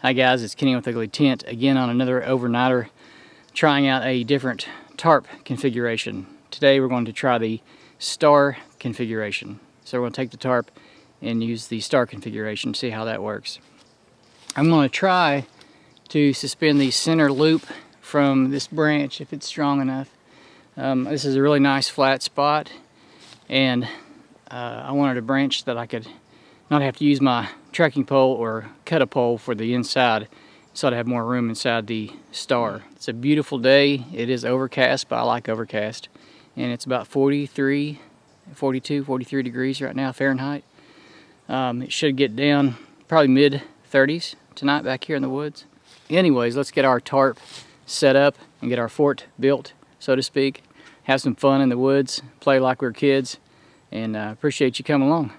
Hi guys, it's Kenny with UglyTent again on another overnighter, trying out a different tarp configuration. Today we're going to try the star configuration. So we're going to take the tarp and use the star configuration, see how that works. I'm going to try to suspend the center loop from this branch if it's strong enough. This is a really nice flat spot, and I wanted a branch that I could not have to use my trekking pole or cut a pole for the inside, so I'd have more room inside the star. It's a beautiful day. It is overcast, but I like overcast, and it's about 43 degrees right now Fahrenheit. It should get down probably mid 30s tonight back here in the woods. Anyways, let's get our tarp set up and get our fort built, so to speak. Have some fun in the woods, play like we're kids, and appreciate you coming along.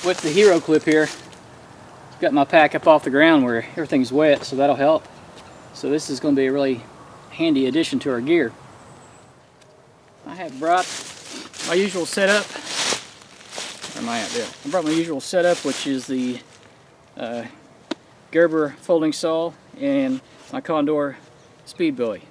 With the hero clip here, got my pack up off the ground where everything's wet, so that'll help. So this is going to be a really handy addition to our gear. I have brought my usual setup. Where am I at there? I brought my usual setup, which is the Gerber folding saw and my Condor speed buoy.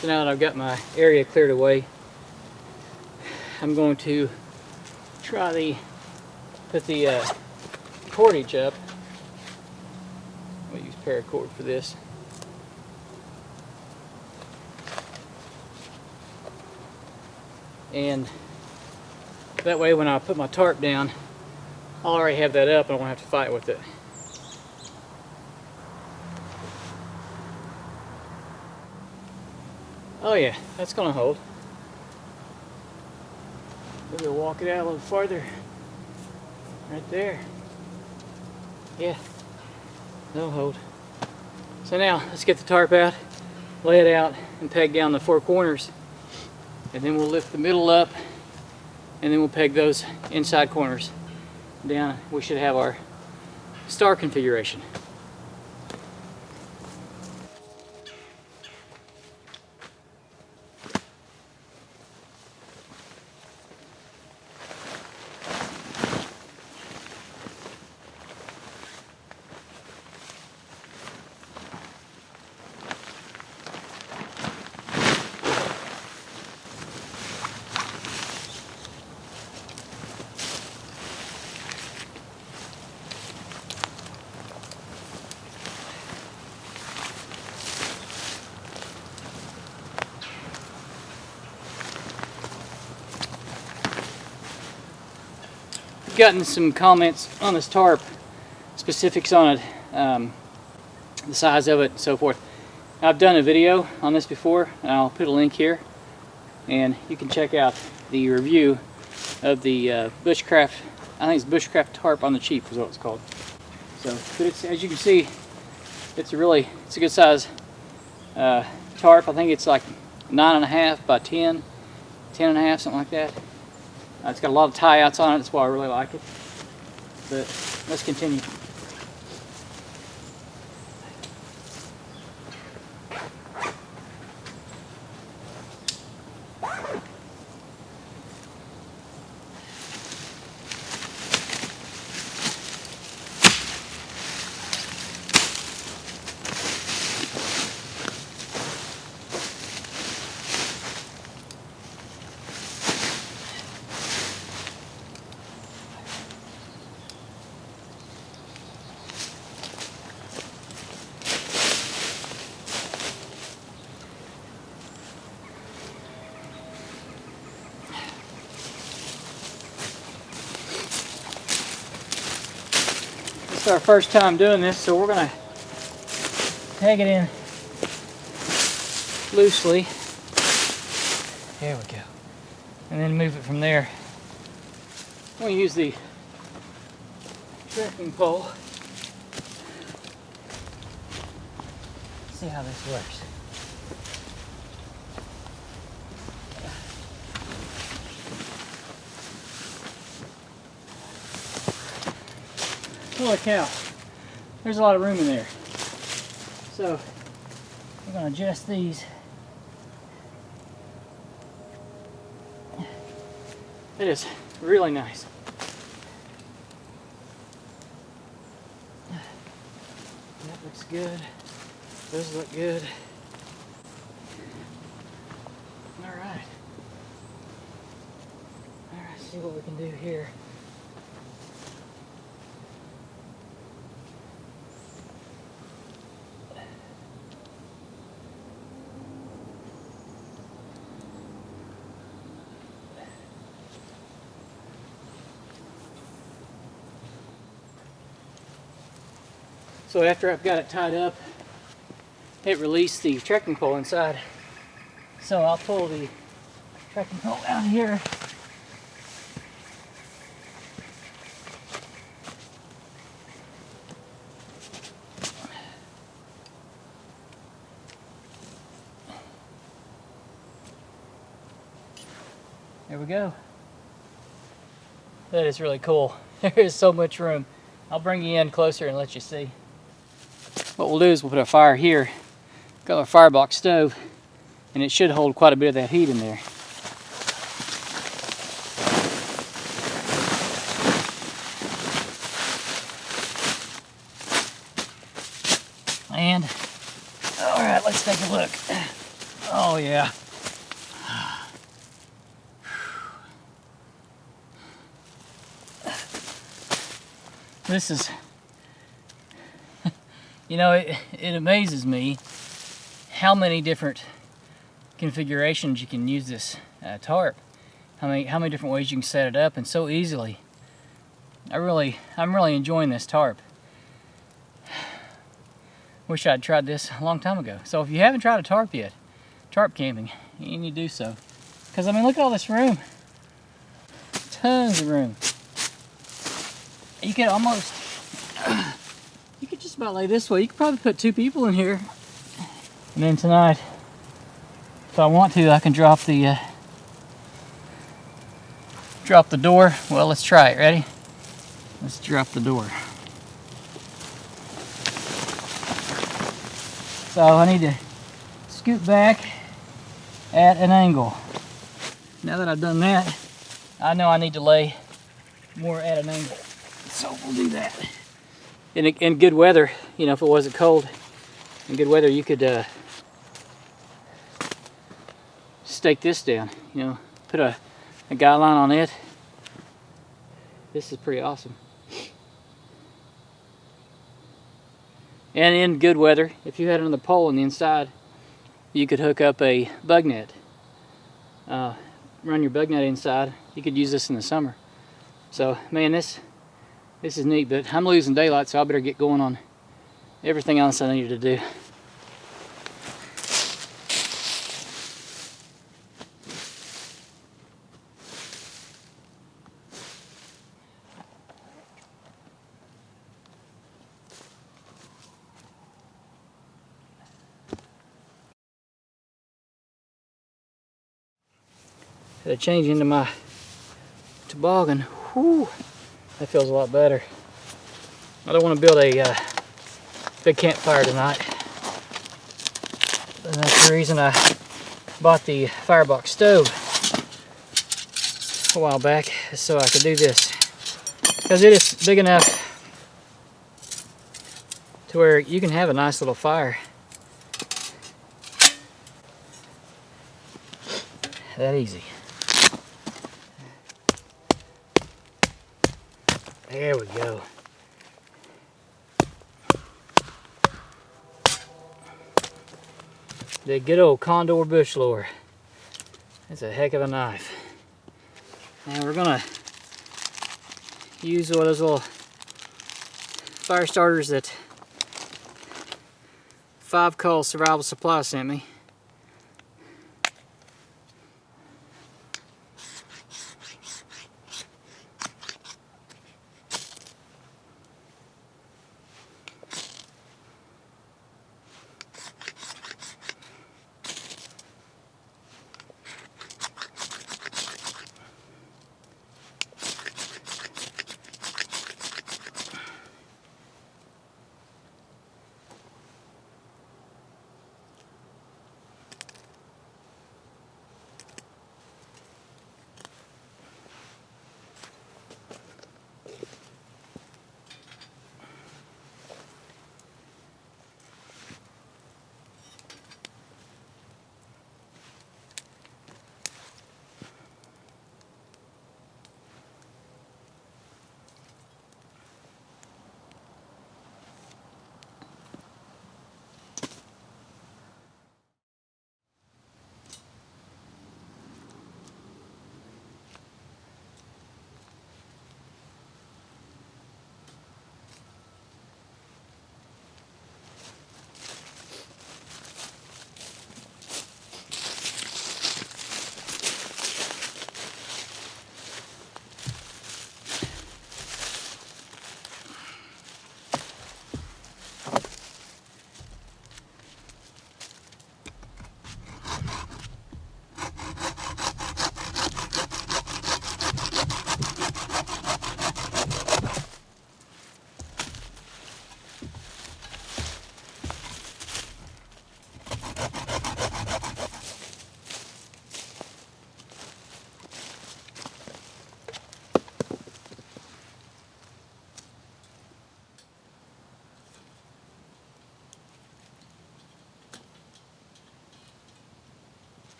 So now that I've got my area cleared away, I'm going to try to put the cordage up. I'll use paracord for this. And that way when I put my tarp down, I'll already have that up and I won't have to fight with it. Oh yeah, that's gonna hold. Maybe we'll walk it out a little farther. Right there. Yeah, that'll hold. So now, let's get the tarp out, lay it out, and peg down the four corners. And then we'll lift the middle up, and then we'll peg those inside corners down. We should have our star configuration. Gotten some comments on this tarp, specifics on it, the size of it and so forth. I've done a video on this before, and I'll put a link here, and you can check out the review of the Bushcraft. I think it's Bushcraft tarp on the cheap is what it's called. So, but it's, as you can see, it's a good size tarp. I think it's like 9.5 by 10, 10.5, something like that. It's got a lot of tie-outs on it, that's why I really like it. But let's continue. It's our first time doing this, so we're going to peg it in loosely. There we go. and then move it from there. I'm going to use the trekking pole. See how this works. Holy cow, there's a lot of room in there. So we're going to adjust these. It is really nice. That looks good. Those look good. Alright. Alright, see what we can do here. So after I've got it tied up, it released the trekking pole inside. So I'll pull the trekking pole out here. There we go. That is really cool. There is so much room. I'll bring you in closer and let you see. What we'll do is we'll put a fire here. Got a Firebox stove, and it should hold quite a bit of that heat in there. And, all right, let's take a look. Oh yeah. This is, you know, it amazes me how many different configurations you can use this tarp. How many different ways you can set it up, and so easily. I'm really enjoying this tarp. Wish I'd tried this a long time ago. So if you haven't tried a tarp yet, tarp camping, you need to do so. Because I mean, look at all this room. Tons of room. You could almost, you could just about lay this way. You could probably put 2 people in here. And then tonight, if I want to, I can drop the door. Well, let's try it. Ready? Let's drop the door. So I need to scoot back at an angle. Now that I've done that, I know I need to lay more at an angle. So we'll do that. In good weather, you know, if it wasn't cold, in good weather you could stake this down, you know, put a guy line on it. This is pretty awesome. And in good weather, if you had another pole on the inside, you could hook up a bug net. Run your bug net inside. You could use this in the summer. So, man, this is neat, but I'm losing daylight, so I better get going on everything else I needed to do. Had to change into my toboggan. Whew, that feels a lot better. I don't want to build a big campfire tonight. And that's the reason I bought the Firebox Stove a while back, so I could do this. Because it is big enough to where you can have a nice little fire. That easy. There we go. The good old Condor bush lower. That's a heck of a knife. And we're gonna use one of those little fire starters that 5 Call Survival Supply sent me.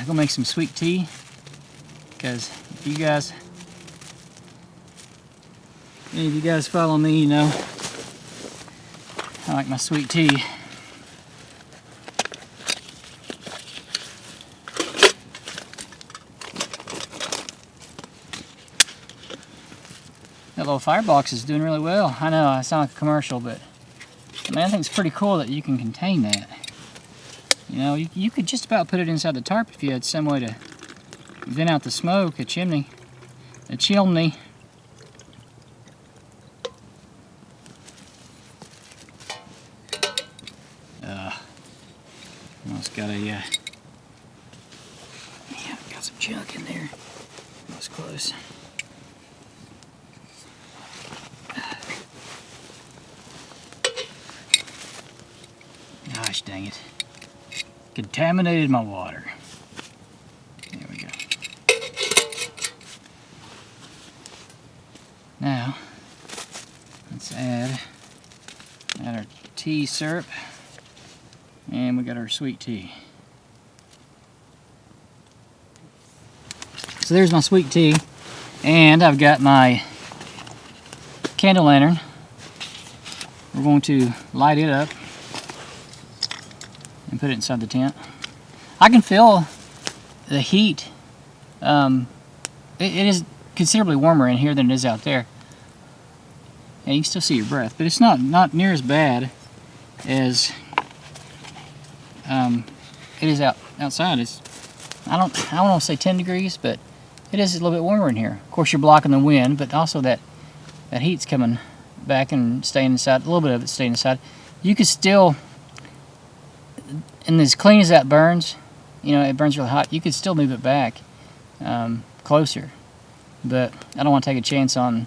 gonna make some sweet tea, because if you guys, any of you guys follow me, you know I like my sweet tea. That little firebox is doing really well. I know I sound like a commercial, but I mean, I think it's pretty cool that you can contain that. You know, you could just about put it inside the tarp if you had some way to vent out the smoke, a chimney. Almost got a, yeah, got some junk in there. That was close. Gosh dang it. Contaminated my water. There we go. Now, let's add our tea syrup. And we got our sweet tea. So there's my sweet tea. And I've got my candle lantern. We're going to light it up and put it inside the tent. I can feel the heat. It is considerably warmer in here than it is out there. And you can still see your breath, but it's not near as bad as it is outside. I don't want to say 10 degrees, but it is a little bit warmer in here. Of course, you're blocking the wind, but also that heat's coming back and staying inside. A little bit of it staying inside. You could still, and as clean as that burns, you know, it burns really hot. You could still move it back closer, but I don't want to take a chance on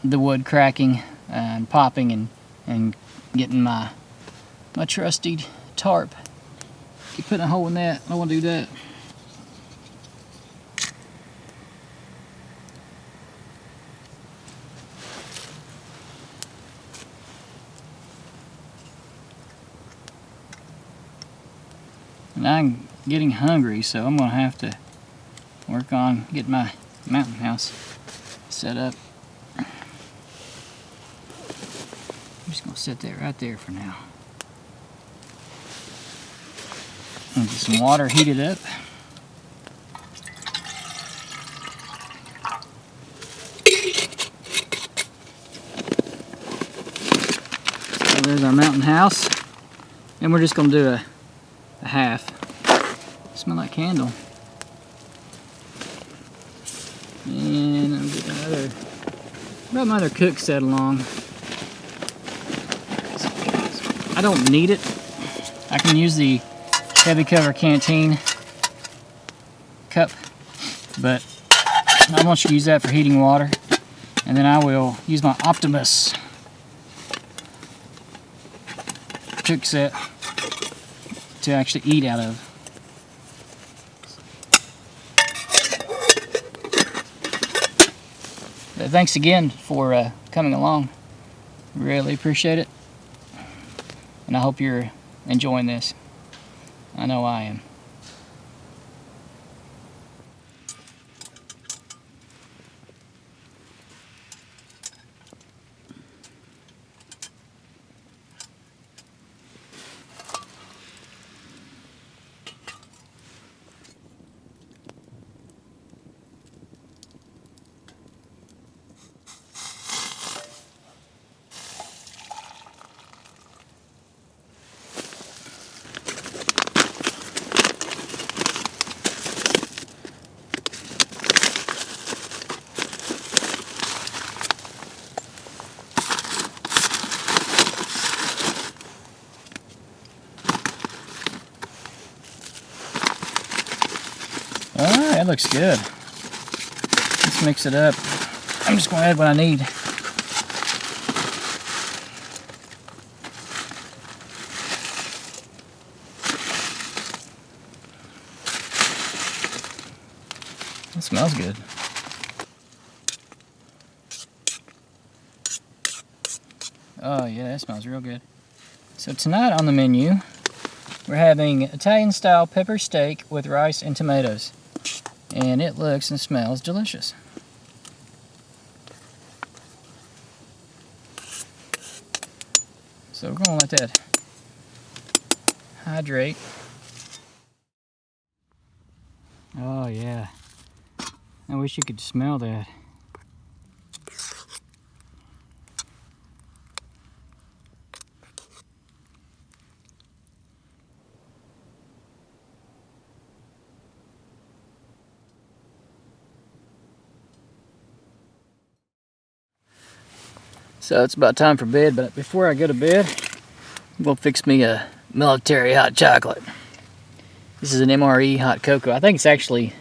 the wood cracking and popping and getting my trusty tarp. Keep putting a hole in that. I don't want to do that. And I'm getting hungry, so I'm going to have to work on getting my mountain house set up. I'm just going to set that right there for now. And get some water heated up. So there's our mountain house. And we're just going to do a half. Smell like candle. And I'm getting my other cook set along. I don't need it. I can use the heavy cover canteen cup, but I want you to use that for heating water. And then I will use my Optimus cook set to actually eat out of. But thanks again for coming along. Really appreciate it. And I hope you're enjoying this. I know I am. Alright, that looks good. Let's mix it up. I'm just going to add what I need. It smells good. Oh yeah, that smells real good. So tonight on the menu, We're having Italian style pepper steak with rice and tomatoes. And it looks and smells delicious. So we're going to let that hydrate. Oh yeah, I wish you could smell that. So it's about time for bed, but before I go to bed, I'm gonna fix me a military hot chocolate. This is an MRE hot cocoa. I think it's actually,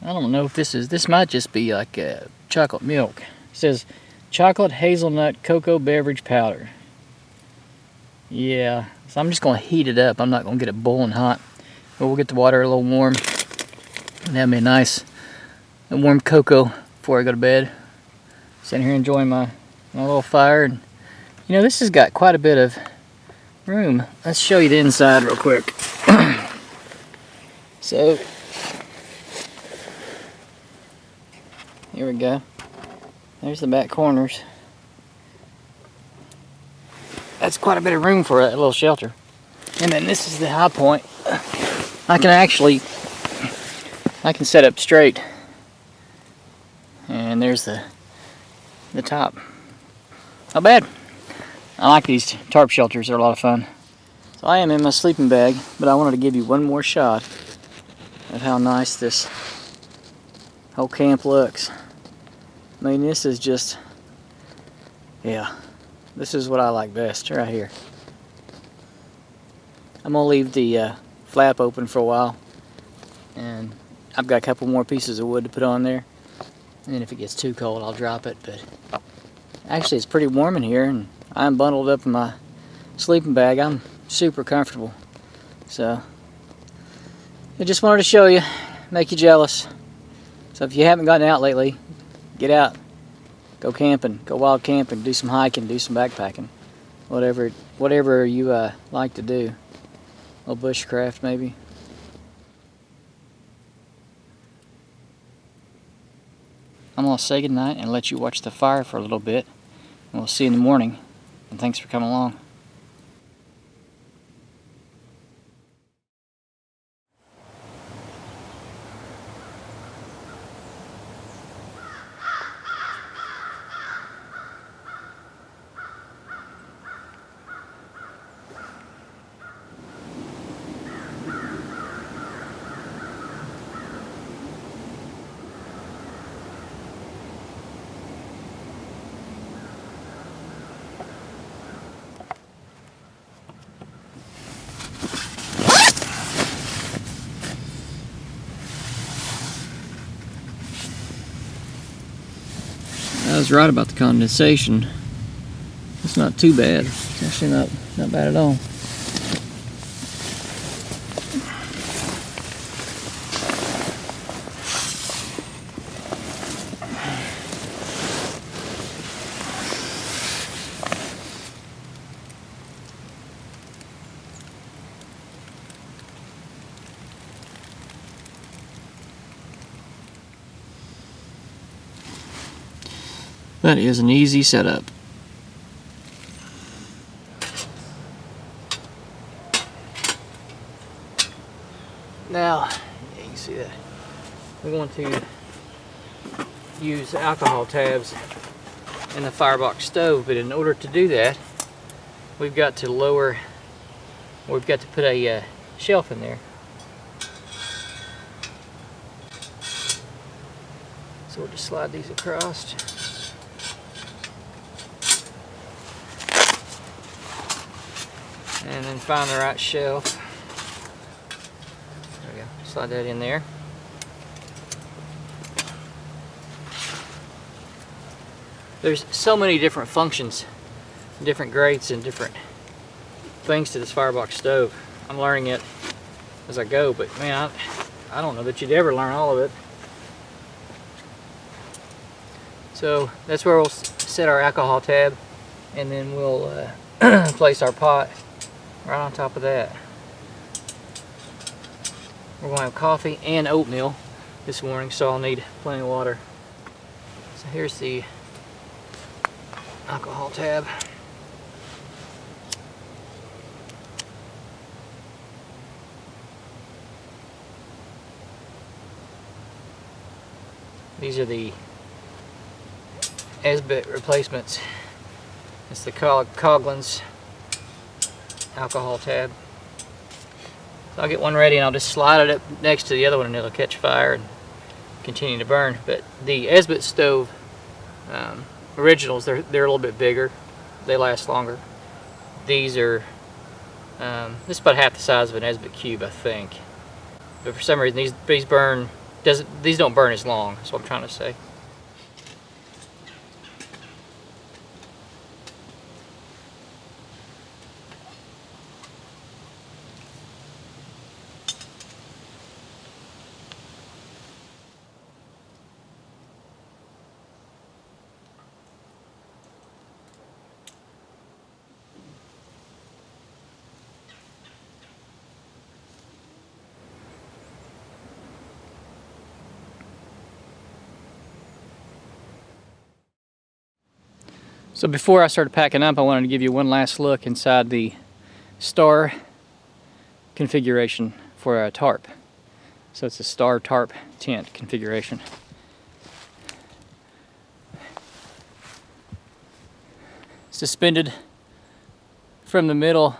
I don't know if this might just be like chocolate milk. It says chocolate hazelnut cocoa beverage powder. Yeah, so I'm just gonna heat it up. I'm not gonna get it boiling hot, but we'll get the water a little warm and have me a nice warm cocoa before I go to bed. Sitting here enjoying my little fire, and you know, this has got quite a bit of room. Let's show you the inside real quick. So here we go. There's the back corners. That's quite a bit of room for a little shelter. And then this is the high point. I can set up straight. And there's the top. Not bad. I like these tarp shelters, they're a lot of fun. So I am in my sleeping bag, but I wanted to give you one more shot of how nice this whole camp looks. I mean, this is just, yeah, this is what I like best right here. I'm gonna leave the flap open for a while, and I've got a couple more pieces of wood to put on there, and then if it gets too cold I'll drop it. But actually it's pretty warm in here, and I'm bundled up in my sleeping bag. I'm super comfortable. So I just wanted to show you, make you jealous. So if you haven't gotten out lately, get out, go camping, go wild camping, do some hiking, do some backpacking, whatever you like to do. A little bushcraft maybe. I'm gonna say goodnight and let you watch the fire for a little bit, and we'll see you in the morning. And thanks for coming along. I was right about the condensation. It's not too bad. It's actually not bad at all. That is an easy setup. Now, yeah, you can see that. We want to use alcohol tabs in the Firebox stove, but in order to do that, we've got to put a shelf in there. So we'll just slide these across. And then find the right shelf. There we go. Slide that in there. There's so many different functions, different grates, and different things to this Firebox stove. I'm learning it as I go, but man, I don't know that you'd ever learn all of it. So that's where we'll set our alcohol tab, and then we'll place our pot right on top of that. We're going to have coffee and oatmeal this morning, so I'll need plenty of water. So here's the alcohol tab. These are the Esbit replacements. It's the Coughlin's alcohol tab. So I'll get one ready and I'll just slide it up next to the other one and it'll catch fire and continue to burn. But the Esbit stove originals, they're a little bit bigger. They last longer. These are this is about half the size of an Esbit cube, I think. But for some reason these don't burn as long. That's what I'm trying to say. So before I started packing up, I wanted to give you one last look inside the star configuration for a tarp. So it's a star tarp tent configuration. Suspended from the middle,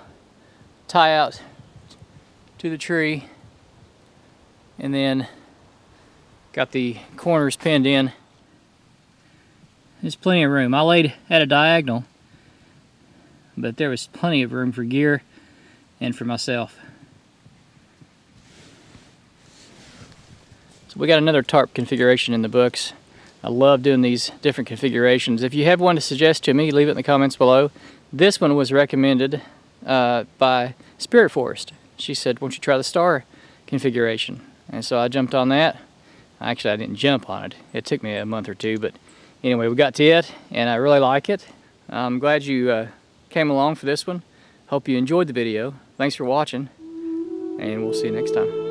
tie out to the tree, and then got the corners pinned in. There's plenty of room. I laid at a diagonal, but there was plenty of room for gear and for myself. So we got another tarp configuration in the books. I love doing these different configurations. If you have one to suggest to me, leave it in the comments below. This one was recommended by Spirit Forest. She said, "Won't you try the star configuration?" And so I jumped on that. Actually, I didn't jump on it. It took me a month or two, but anyway, we got to it, and I really like it. I'm glad you came along for this one. Hope you enjoyed the video. Thanks for watching, and we'll see you next time.